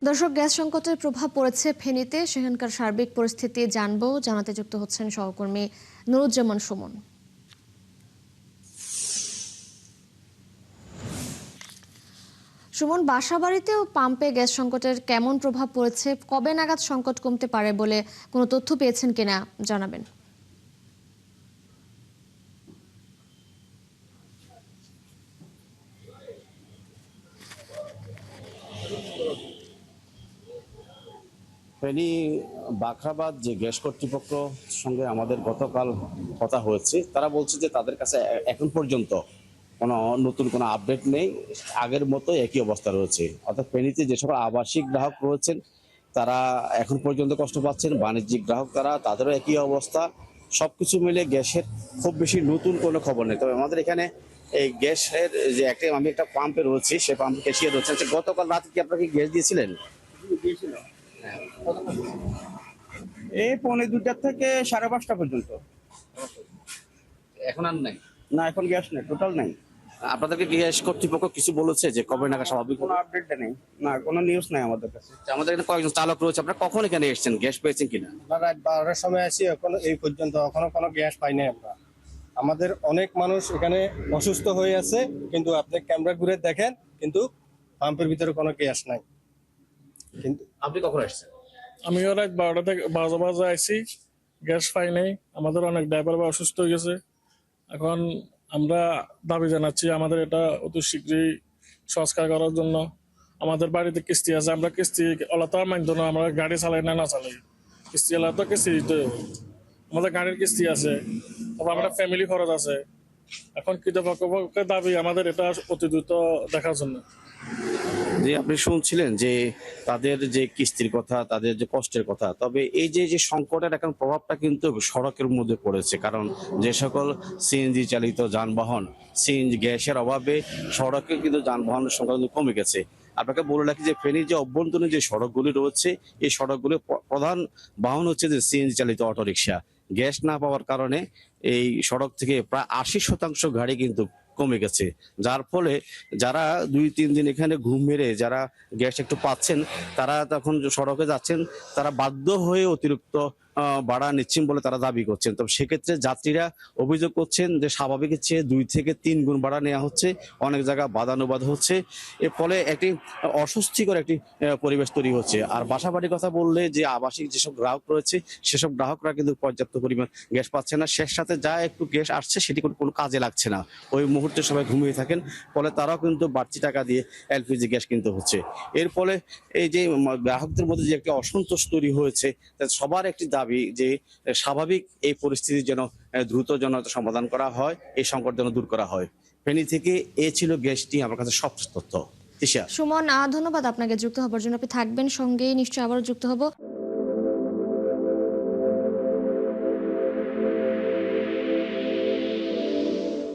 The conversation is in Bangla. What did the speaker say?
দর্শক, গ্যাস সংকটের প্রভাব পড়েছে ফেনীতে। সেখানকার সার্বিক পরিস্থিতি জানবো। জানাতে যুক্ত হচ্ছেন সহকর্মী নুরুজ্জামান সুমন। সুমন, বাসাবাড়িতে ও পাম্পে গ্যাস সংকটের কেমন প্রভাব পড়েছে, কবে নাগাদ সংকট কমতে পারে বলে কোনো তথ্য পেয়েছেন কিনা জানাবেন। ফেনী বাখরাবাদ যে গ্যাস কর্তৃপক্ষ সঙ্গে আমাদের গতকাল কথা হয়েছে, তারা বলছে যে তাদের কাছে এখন পর্যন্ত কোনো নতুন কোনো আপডেট নেই, আগের মতো একই অবস্থা রয়েছে। অর্থাৎ ফেনীতে যে সকল আবাসিক গ্রাহক রয়েছেন তারা এখন পর্যন্ত কষ্ট পাচ্ছেন, বাণিজ্যিক গ্রাহক তাদেরও একই অবস্থা। সবকিছু মিলে গ্যাসের খুব বেশি নতুন কোনো খবর নেই। তবে আমাদের এখানে এই গ্যাসের যে আমি একটা পাম্পে রয়েছি, সে পাম্পে ক্যাশিয়ার রয়েছেন। গতকাল রাতে কি আপনাকে গ্যাস দিয়েছিলেন? এই 2:45 থেকে 5:30 পর্যন্ত। এখন আর নাই? না, এখন গ্যাস নেই, টোটাল নেই। আপনাদেরকে গ্যাস কর্তৃপক্ষ কিছু বলেছে যে কবে নাগাদ স্বাভাবিক কোনো হবে? আপডেট নেই, না কোনো নিউজ নাই আমাদের কাছে। আমাদের এখানে কয়েকজন চালক রয়েছে, আপনারা কখন এখানে এসেছেন, গ্যাস পেয়েছেন কিনা? আমরা রাত 12টার সময় আছি, এখন এই পর্যন্ত এখনো কোনো গ্যাস পাই নাই আমরা। আমাদের অনেক মানুষ এখানে অসুস্থ হয়ে আছে, কিন্তু আপনি ক্যামেরা ঘুরে দেখেন, কিন্তু পাম্পের ভিতরে কোনো গ্যাস নাই। কিন্তু আপনি কখন এসেছেন? আমিও রাত 12টা থেকে বাজে আইছি, গ্যাস পাই নাই। আমাদের অনেক ড্রাইভার বা অসুস্থ হয়ে গেছে। এখন আমরা দাবি জানাচ্ছি আমাদের এটা অতি শীঘ্রই সংস্কার করার জন্য। আমাদের বাড়িতে কিস্তি আছে, আমরা কিস্তি ওলাতার মাধ্যমে আমরা গাড়ি চালাই না চালাই, কিস্তি ওলা তো কিস্তি দিতে হবে। আমাদের গাড়ির কিস্তি আছে, তারপর আমাদের ফ্যামিলি খরচ আছে। এখন কৃতপক্ষের দাবি আমাদের এটা অতি দ্রুত দেখার জন্য। যে আপনি শুনছিলেন যে তাদের যে কিস্তির কথা, তাদের যে কষ্টের কথা। তবে এই যে সংকটের এখন প্রভাবটা কিন্তু সড়কের মধ্যে পড়েছে, কারণ যে সকল সিএনজি চালিত যানবাহন, সিএনজি গ্যাসের অভাবে সড়কে কিন্তু যানবাহনের সংখ্যা কিন্তু কমে গেছে। আপনাকে বলে রাখি যে ফেনীর যে অভ্যন্তরীণ যে সড়কগুলি রয়েছে, এই সড়কগুলির প্রধান বাহন হচ্ছে যে সিএনজি চালিত অটোরিকশা। গ্যাস না পাওয়ার কারণে এই সড়ক থেকে প্রায় 80% গাড়ি কিন্তু কমে গেছে, যার ফলে যারা 2-3 দিন এখানে ঘুম মেরে যারা গ্যাস একটু পাচ্ছেন, তারা তখন সড়কে যাচ্ছেন, তারা বাধ্য হয়ে অতিরিক্ত ভাড়া নিচ্ছেন বলে তারা দাবি করছেন। তবে সেক্ষেত্রে যাত্রীরা অভিযোগ করছেন যে স্বাভাবিকের চেয়ে 2 থেকে 3 গুণ ভাড়া নেওয়া হচ্ছে, অনেক জায়গায় বাদানুবাদ হচ্ছে। এর ফলে একটি অস্বস্তিকর একটি পরিবেশ তৈরি হচ্ছে। আর বাসাবাড়ির কথা বললে, যে আবাসিক যেসব গ্রাহক রয়েছে সেসব গ্রাহকরা কিন্তু পর্যাপ্ত পরিমাণ গ্যাস পাচ্ছে না। শেষ সাথে যা একটু গ্যাস আসছে সেটি কোনো কাজে লাগছে না, ওই মুহূর্তে সবাই ঘুমিয়ে থাকেন। ফলে তারাও কিন্তু বাড়তি টাকা দিয়ে এলপিজি গ্যাস কিনতে হচ্ছে। এর ফলে এই যে গ্রাহকদের মধ্যে যে একটি অসন্তোষ তৈরি হয়েছে, সবার একটি দাবি যে স্বাভাবিক এই পরিস্থিতি যেন দ্রুত সমাধান করা হয়, এই সংকট যেন দূর করা হয়। ফেনী থেকে এ ছিল গ্যাসটি আমার কাছে সবচেয়ে তথ্য। সুমন, ধন্যবাদ আপনাকে যুক্ত হবার জন্য। আপনি থাকবেন সঙ্গেই, নিশ্চয়ই আবারও যুক্ত হব।